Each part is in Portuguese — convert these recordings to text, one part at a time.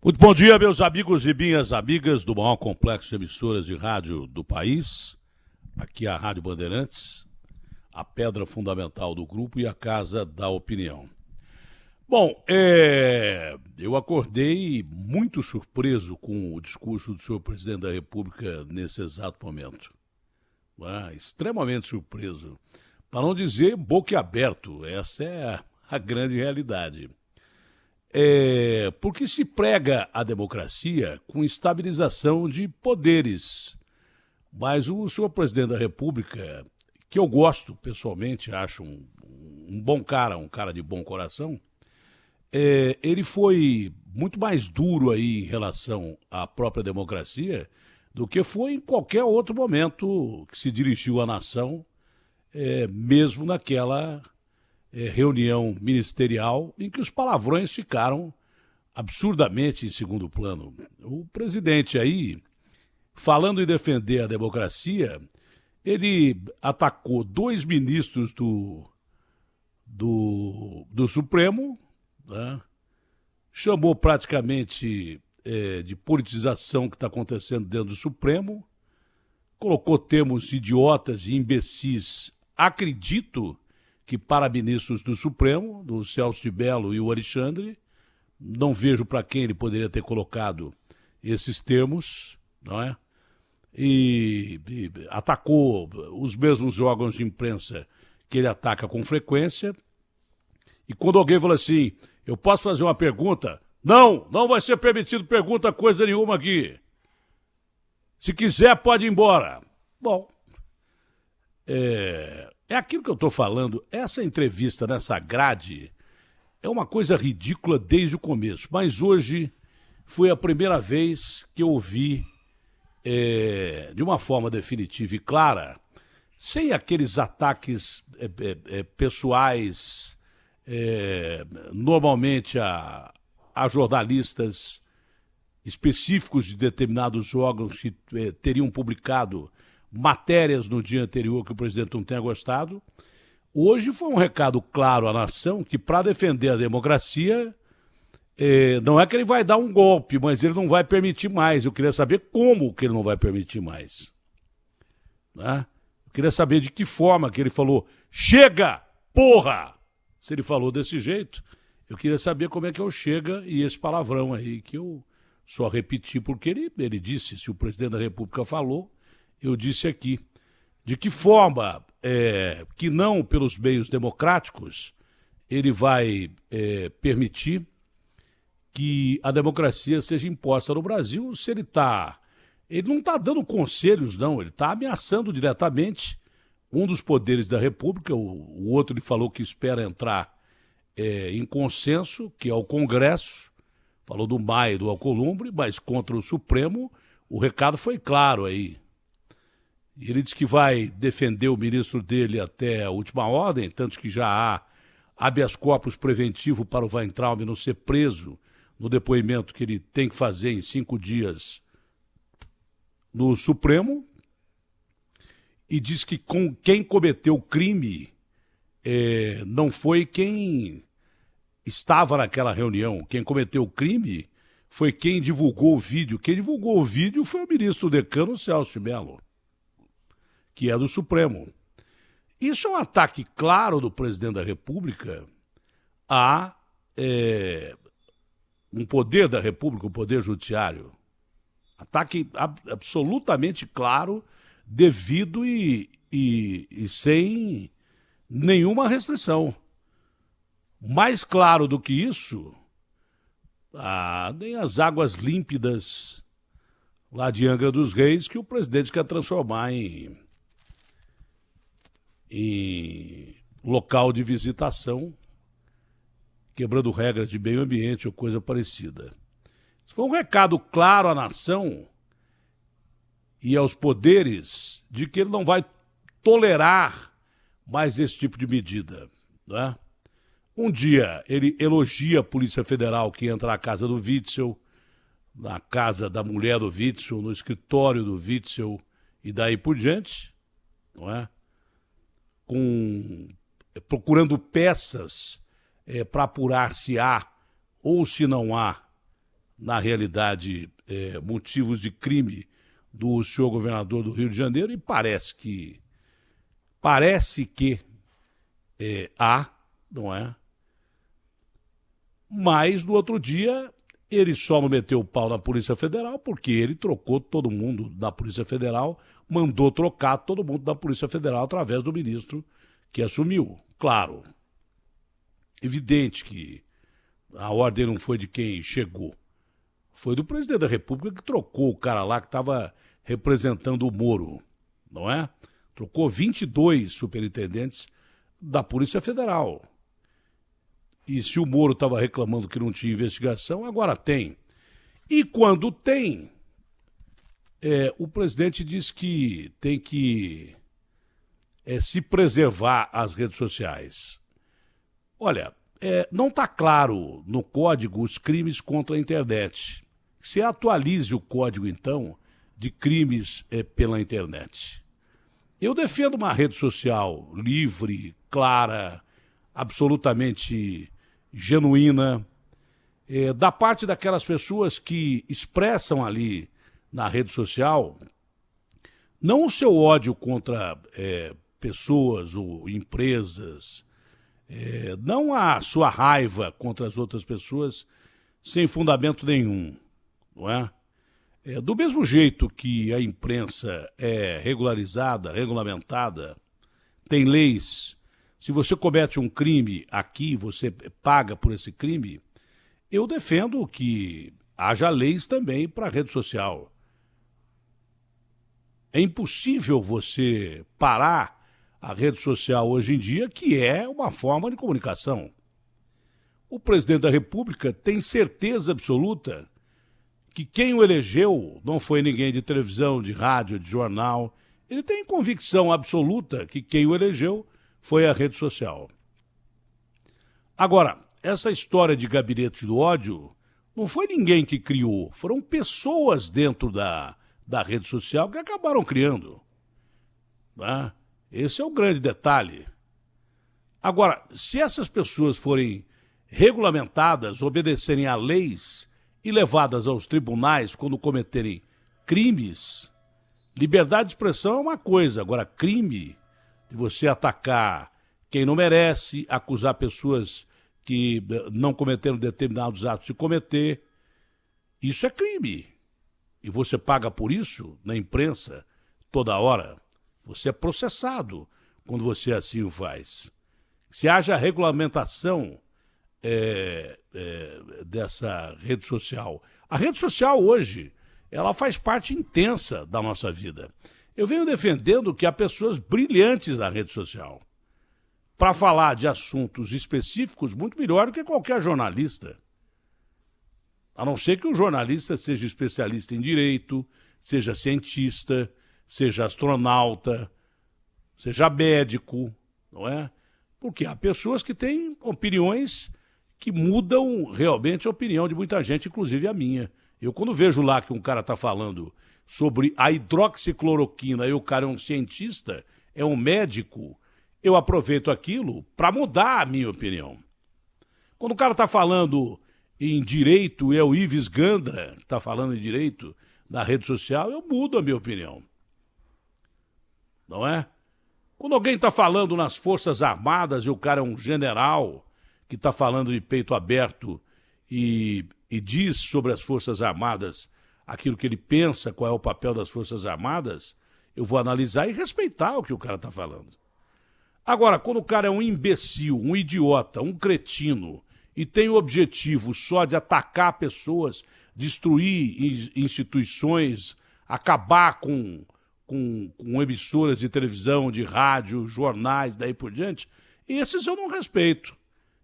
Muito bom dia, meus amigos e minhas amigas do maior complexo de emissoras de rádio do país. Aqui é a Rádio Bandeirantes, a pedra fundamental do grupo e a casa da opinião. Bom, eu acordei muito surpreso com o discurso do senhor presidente da República nesse exato momento. Extremamente surpreso. Para não dizer boquiaberto, essa é a grande realidade. Porque se prega a democracia com estabilização de poderes. Mas o senhor presidente da República, que eu gosto pessoalmente, acho um bom cara, um cara de bom coração, ele foi muito mais duro aí em relação à própria democracia do que foi em qualquer outro momento que se dirigiu à nação, mesmo naquela reunião ministerial em que os palavrões ficaram absurdamente em segundo plano. O presidente aí, falando em defender a democracia, ele atacou dois ministros do Supremo, né? Chamou praticamente de politização que está acontecendo dentro do Supremo, colocou termos idiotas e imbecis, acredito que para ministros do Supremo, do Celso de Mello e o Alexandre, não vejo para quem ele poderia ter colocado esses termos, não é? E atacou os mesmos órgãos de imprensa que ele ataca com frequência. E quando alguém fala assim, eu posso fazer uma pergunta? Não vai ser permitido pergunta coisa nenhuma aqui. Se quiser, pode ir embora. Bom, é aquilo que eu estou falando. Essa entrevista nessa grade é uma coisa ridícula desde o começo. Mas hoje foi a primeira vez que eu ouvi, de uma forma definitiva e clara, sem aqueles ataques pessoais, normalmente a jornalistas específicos de determinados órgãos que teriam publicado matérias no dia anterior que o presidente não tenha gostado. Hoje foi um recado claro à nação que, para defender a democracia, não é que ele vai dar um golpe, mas ele não vai permitir mais. Eu queria saber como que ele não vai permitir mais. Né? Eu queria saber de que forma que ele falou, chega, porra! Se ele falou desse jeito, eu queria saber como é que eu chega e esse palavrão aí, que eu só repeti porque ele disse, se o presidente da República falou, eu disse aqui. De que forma que não pelos meios democráticos ele vai permitir que a democracia seja imposta no Brasil se ele está... Ele não está dando conselhos, não, ele está ameaçando diretamente um dos poderes da República, o outro ele falou que espera entrar em consenso, que é o Congresso, falou do Maia e do Alcolumbre, mas contra o Supremo o recado foi claro aí. E ele diz que vai defender o ministro dele até a última ordem, tanto que já há habeas corpus preventivo para o Weintraub não ser preso no depoimento que ele tem que fazer em 5 dias no Supremo. E diz que quem cometeu o crime não foi quem estava naquela reunião. Quem cometeu o crime foi quem divulgou o vídeo. Quem divulgou o vídeo foi o ministro decano Celso de Mello, que é do Supremo. Isso é um ataque claro do presidente da República a um poder da República, o poder judiciário. Ataque absolutamente claro, devido e sem nenhuma restrição. Mais claro do que isso, nem as águas límpidas lá de Angra dos Reis que o presidente quer transformar em local de visitação, quebrando regras de meio ambiente ou coisa parecida. Isso foi um recado claro à nação e aos poderes de que ele não vai tolerar mais esse tipo de medida. Né? Um dia ele elogia a Polícia Federal que entra na casa do Witzel, na casa da mulher do Witzel, no escritório do Witzel e daí por diante, não é? Procurando peças para apurar se há ou se não há na realidade, motivos de crime do senhor governador do Rio de Janeiro, e parece que há, não é? Mas, no outro dia, ele só não meteu o pau na Polícia Federal porque ele trocou todo mundo da Polícia Federal, mandou trocar todo mundo da Polícia Federal através do ministro que assumiu. Claro, evidente que a ordem não foi de quem chegou. Foi do presidente da República que trocou o cara lá que estava representando o Moro, não é? Trocou 22 superintendentes da Polícia Federal. E se o Moro estava reclamando que não tinha investigação, agora tem. E quando tem, o presidente diz que tem que se preservar as redes sociais. Olha, não está claro no código os crimes contra a internet. Se atualize o código, então, de crimes pela internet. Eu defendo uma rede social livre, clara, absolutamente genuína, da parte daquelas pessoas que expressam ali na rede social não o seu ódio contra pessoas ou empresas, não a sua raiva contra as outras pessoas sem fundamento nenhum, não é? Do mesmo jeito que a imprensa é regularizada, regulamentada, tem leis. Se você comete um crime aqui, você paga por esse crime. Eu defendo que haja leis também para a rede social. É impossível você parar a rede social hoje em dia, que é uma forma de comunicação. O presidente da República tem certeza absoluta que quem o elegeu não foi ninguém de televisão, de rádio, de jornal. Ele tem convicção absoluta que quem o elegeu foi a rede social. Agora, essa história de gabinete do ódio não foi ninguém que criou, foram pessoas dentro da rede social que acabaram criando. Né? Esse é o grande detalhe. Agora, se essas pessoas forem regulamentadas, obedecerem a leis e levadas aos tribunais quando cometerem crimes, liberdade de expressão é uma coisa, agora crime de você atacar quem não merece, acusar pessoas que não cometeram determinados atos de cometer, isso é crime. E você paga por isso na imprensa toda hora. Você é processado quando você assim o faz. Se haja regulamentação dessa rede social. A rede social hoje, ela faz parte intensa da nossa vida. Eu venho defendendo que há pessoas brilhantes na rede social para falar de assuntos específicos muito melhor do que qualquer jornalista. A não ser que o jornalista seja especialista em direito, seja cientista, seja astronauta, seja médico, não é? Porque há pessoas que têm opiniões que mudam realmente a opinião de muita gente, inclusive a minha. Eu, quando vejo lá que um cara está falando sobre a hidroxicloroquina e o cara é um cientista, é um médico, eu aproveito aquilo para mudar a minha opinião. Quando o cara está falando em direito, é o Ives Gandra que está falando em direito na rede social, eu mudo a minha opinião. Não é? Quando alguém está falando nas Forças Armadas e o cara é um general que está falando de peito aberto e diz sobre as Forças Armadas aquilo que ele pensa, qual é o papel das Forças Armadas, eu vou analisar e respeitar o que o cara está falando. Agora, quando o cara é um imbecil, um idiota, um cretino, e tem o objetivo só de atacar pessoas, destruir instituições, acabar com emissoras de televisão, de rádio, jornais, daí por diante, esses eu não respeito.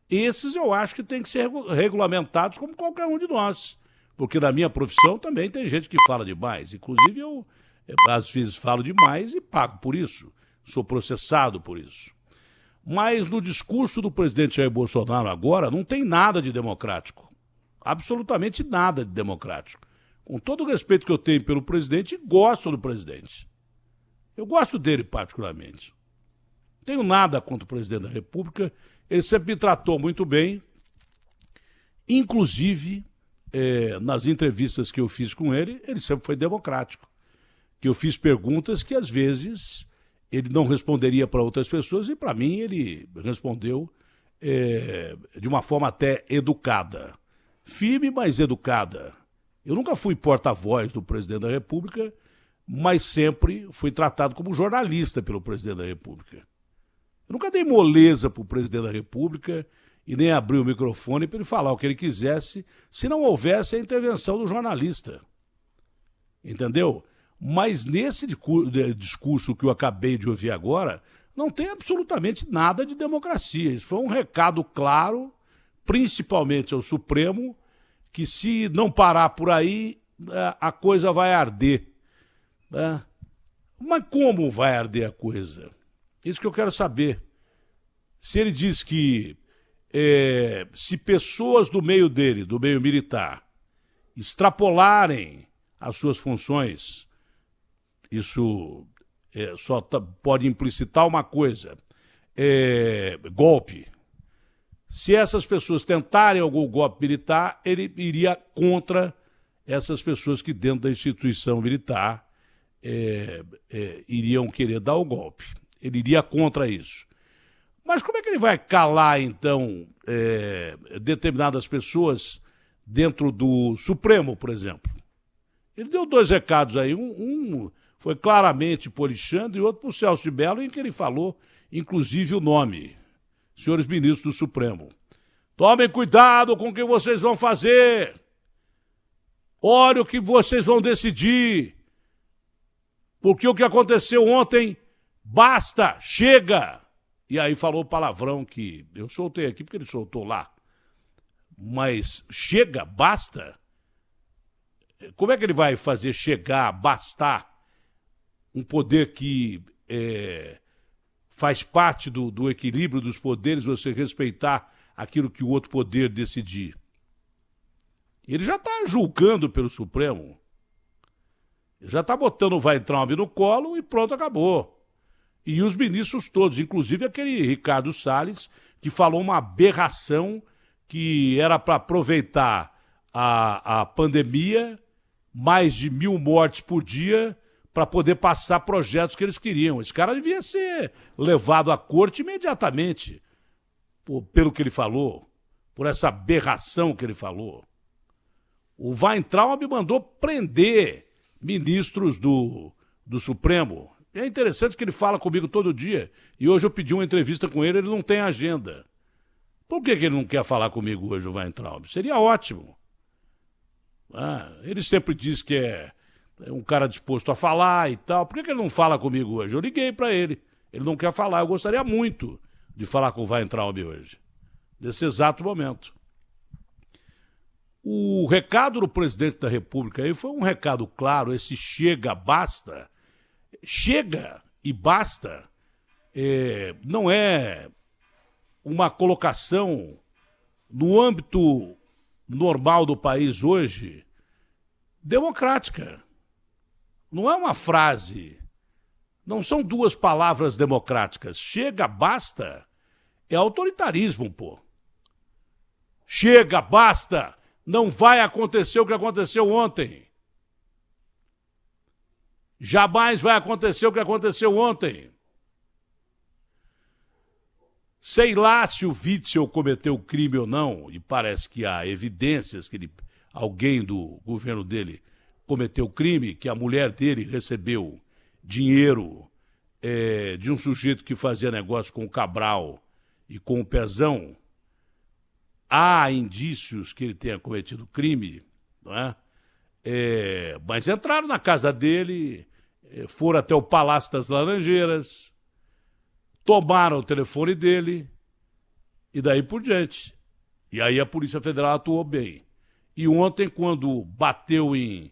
Esses eu acho que tem que ser regulamentados como qualquer um de nós. Porque na minha profissão também tem gente que fala demais. Inclusive eu, às vezes, falo demais e pago por isso. Sou processado por isso. Mas no discurso do presidente Jair Bolsonaro agora não tem nada de democrático. Absolutamente nada de democrático. Com todo o respeito que eu tenho pelo presidente, gosto do presidente. Eu gosto dele particularmente. Não tenho nada contra o presidente da República. Ele sempre me tratou muito bem. Inclusive, nas entrevistas que eu fiz com ele sempre foi democrático. Que eu fiz perguntas que, às vezes, ele não responderia para outras pessoas e, para mim, ele respondeu de uma forma até educada. Firme, mas educada. Eu nunca fui porta-voz do presidente da República, mas sempre fui tratado como jornalista pelo presidente da República. Eu nunca dei moleza para o presidente da República e nem abri o microfone para ele falar o que ele quisesse, se não houvesse a intervenção do jornalista. Entendeu? Mas nesse discurso que eu acabei de ouvir agora, não tem absolutamente nada de democracia. Isso foi um recado claro, principalmente ao Supremo, que se não parar por aí, a coisa vai arder. Né? Mas como vai arder a coisa? Isso que eu quero saber. Se ele diz que se pessoas do meio dele, do meio militar, extrapolarem as suas funções, isso só pode implicitar uma coisa, golpe. Se essas pessoas tentarem algum golpe militar, ele iria contra essas pessoas que dentro da instituição militar iriam querer dar o golpe. Ele iria contra isso. Mas como é que ele vai calar, então, determinadas pessoas dentro do Supremo, por exemplo? Ele deu 2 recados aí. Um foi claramente para o Alexandre e outro para o Celso de Mello, em que ele falou, inclusive, o nome. Senhores ministros do Supremo, tomem cuidado com o que vocês vão fazer. Olha o que vocês vão decidir. Porque o que aconteceu ontem, basta, chega. E aí falou o palavrão que eu soltei aqui porque ele soltou lá. Mas chega, basta. Como é que ele vai fazer chegar, bastar, um poder que faz parte do equilíbrio dos poderes, você respeitar aquilo que o outro poder decidir? Ele já está julgando pelo Supremo. Ele já está botando o Weintraub no colo e pronto, acabou. E os ministros todos, inclusive aquele Ricardo Salles, que falou uma aberração que era para aproveitar a pandemia, mais de 1.000 mortes por dia, para poder passar projetos que eles queriam. Esse cara devia ser levado à corte imediatamente, pelo que ele falou, por essa aberração que ele falou. O Weintraub mandou prender ministros do Supremo. É interessante que ele fala comigo todo dia. E hoje eu pedi uma entrevista com ele, ele não tem agenda. Por que ele não quer falar comigo hoje, o Weintraub? Seria ótimo. Ele sempre diz que é um cara disposto a falar e tal. Por que ele não fala comigo hoje? Eu liguei para ele. Ele não quer falar. Eu gostaria muito de falar com o Weintraub hoje, nesse exato momento. O recado do presidente da República aí foi um recado claro, esse chega, basta. Chega e basta não é uma colocação no âmbito normal do país hoje democrática. Não é uma frase, não são 2 palavras democráticas. Chega, basta, é autoritarismo, pô. Chega, basta, não vai acontecer o que aconteceu ontem. Jamais vai acontecer o que aconteceu ontem. Sei lá se o Witzel cometeu crime ou não, e parece que há evidências que alguém do governo dele cometeu crime, que a mulher dele recebeu dinheiro de um sujeito que fazia negócio com o Cabral e com o Pezão. Há indícios que ele tenha cometido crime, não é? Mas entraram na casa dele, foram até o Palácio das Laranjeiras, tomaram o telefone dele e daí por diante. E aí a Polícia Federal atuou bem. E ontem, quando bateu em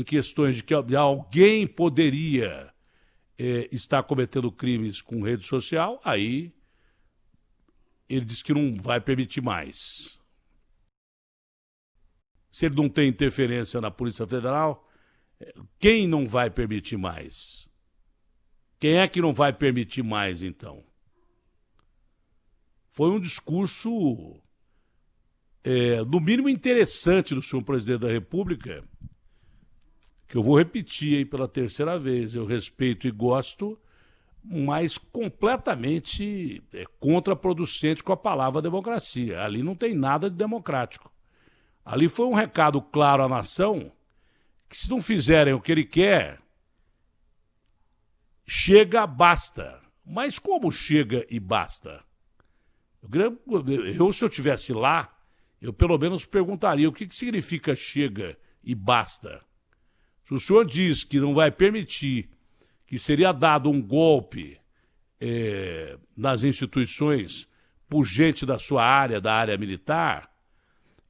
questões de que alguém poderia estar cometendo crimes com rede social, aí ele disse que não vai permitir mais. Se ele não tem interferência na Polícia Federal, quem não vai permitir mais? Quem é que não vai permitir mais, então? Foi um discurso no mínimo interessante do senhor presidente da República, que eu vou repetir aí pela terceira vez, eu respeito e gosto, mas completamente contraproducente com a palavra democracia. Ali não tem nada de democrático. Ali foi um recado claro à nação que se não fizerem o que ele quer, chega, basta. Mas como chega e basta? Se eu estivesse lá, eu pelo menos perguntaria o que significa chega e basta. Se o senhor diz que não vai permitir que seria dado um golpe nas instituições por gente da sua área, da área militar,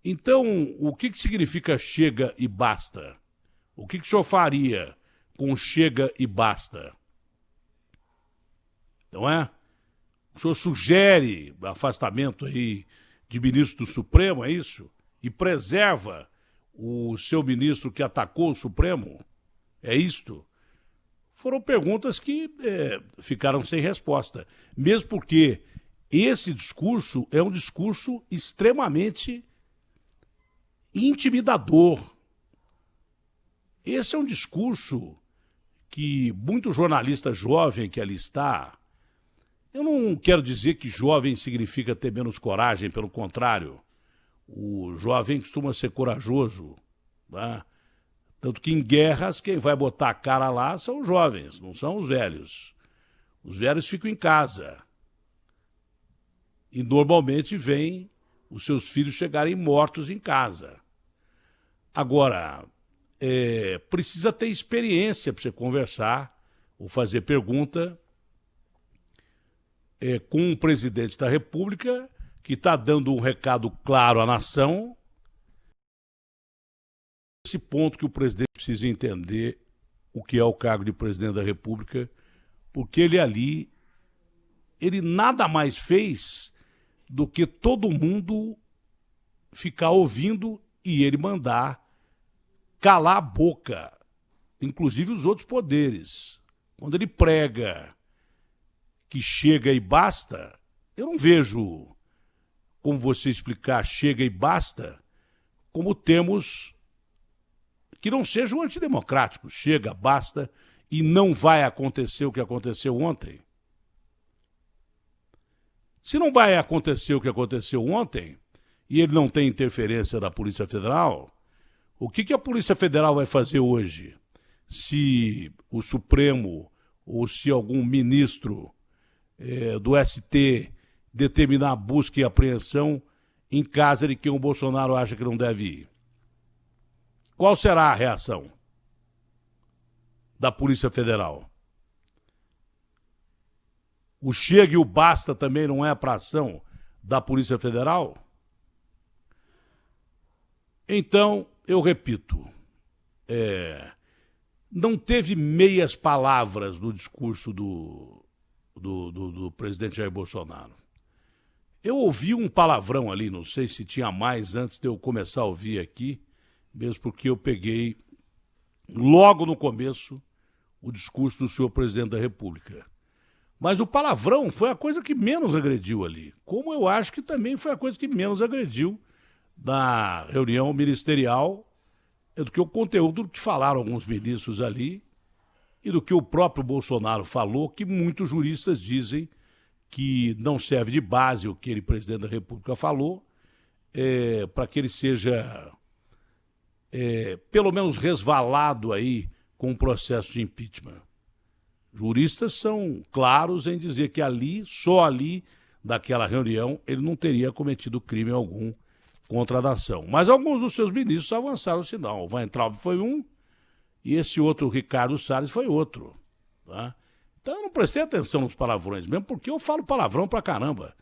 então o que significa chega e basta? O que o senhor faria com chega e basta? Não é? O senhor sugere afastamento aí de ministro do Supremo, é isso? E preserva o seu ministro que atacou o Supremo? É isto? Foram perguntas que ficaram sem resposta. Mesmo porque esse discurso é um discurso extremamente intimidador. Esse é um discurso que muito jornalista jovem que ali está... Eu não quero dizer que jovem significa ter menos coragem, pelo contrário. O jovem costuma ser corajoso, né? Tanto que em guerras quem vai botar a cara lá são os jovens, não são os velhos. Os velhos ficam em casa. E normalmente vêm os seus filhos chegarem mortos em casa. Agora, precisa ter experiência para você conversar ou fazer pergunta com um presidente da República que está dando um recado claro à nação. Esse ponto que o presidente precisa entender o que é o cargo de presidente da República, porque ele ali, ele nada mais fez do que todo mundo ficar ouvindo e ele mandar calar a boca, inclusive os outros poderes. Quando ele prega que chega e basta, eu não vejo como você explicar chega e basta como termos que não sejam antidemocráticos. Chega, basta, e não vai acontecer o que aconteceu ontem. Se não vai acontecer o que aconteceu ontem, e ele não tem interferência da Polícia Federal, o que a Polícia Federal vai fazer hoje? Se o Supremo ou se algum ministro do ST determinar a busca e apreensão em casa de quem o Bolsonaro acha que não deve ir? Qual será a reação da Polícia Federal? O chega e o basta também não é para ação da Polícia Federal? Então, eu repito, não teve meias palavras no discurso do presidente Jair Bolsonaro. Eu ouvi um palavrão ali, não sei se tinha mais antes de eu começar a ouvir aqui, mesmo porque eu peguei logo no começo o discurso do senhor presidente da República. Mas o palavrão foi a coisa que menos agrediu ali, como eu acho que também foi a coisa que menos agrediu na reunião ministerial, do que o conteúdo do que falaram alguns ministros ali e do que o próprio Bolsonaro falou, que muitos juristas dizem que não serve de base o que ele, presidente da República, falou, para que ele seja, pelo menos, resvalado aí com o processo de impeachment. Juristas são claros em dizer que ali, só ali, daquela reunião, ele não teria cometido crime algum contra a nação. Mas alguns dos seus ministros avançaram o sinal. O Weintraub foi um e esse outro, Ricardo Salles, foi outro. Tá? Então eu não prestei atenção nos palavrões mesmo, porque eu falo palavrão pra caramba.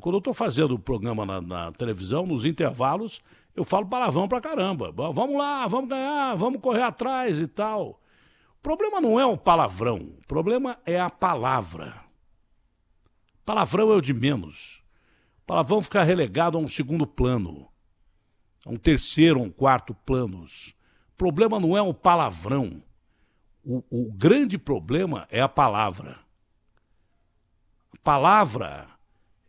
Quando eu estou fazendo o programa na televisão, nos intervalos, eu falo palavrão pra caramba. Vamos lá, vamos ganhar, vamos correr atrás e tal. O problema não é o palavrão, o problema é a palavra. Palavrão é o de menos. O palavrão fica relegado a um segundo plano, a um terceiro, a um quarto planos. O problema não é o palavrão. O grande problema é a palavra. A palavra,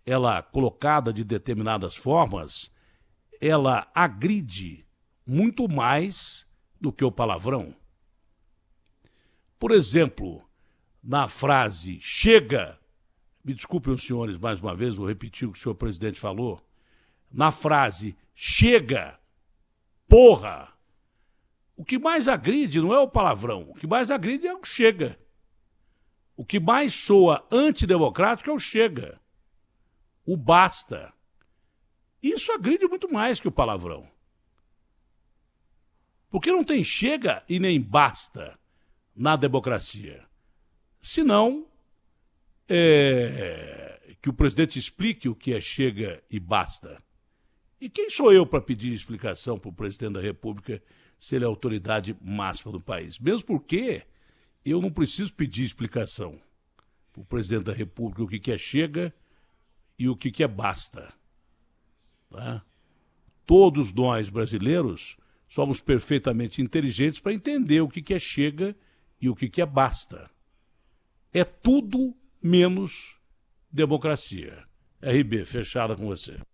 ela colocada de determinadas formas, ela agride muito mais do que o palavrão. Por exemplo, na frase chega, me desculpem os senhores mais uma vez, vou repetir o que o senhor presidente falou, na frase chega, porra, o que mais agride não é o palavrão, o que mais agride é o chega. O que mais soa antidemocrático é o chega, o basta. Isso agride muito mais que o palavrão. Porque não tem chega e nem basta na democracia. Senão, que o presidente explique o que é chega e basta. E quem sou eu para pedir explicação para o presidente da República se ele é a autoridade máxima do país? Mesmo porque eu não preciso pedir explicação para o presidente da República o que é chega e o que é basta. Tá? Todos nós brasileiros somos perfeitamente inteligentes para entender o que é chega e o que é basta. É tudo menos democracia. RB, fechada com você.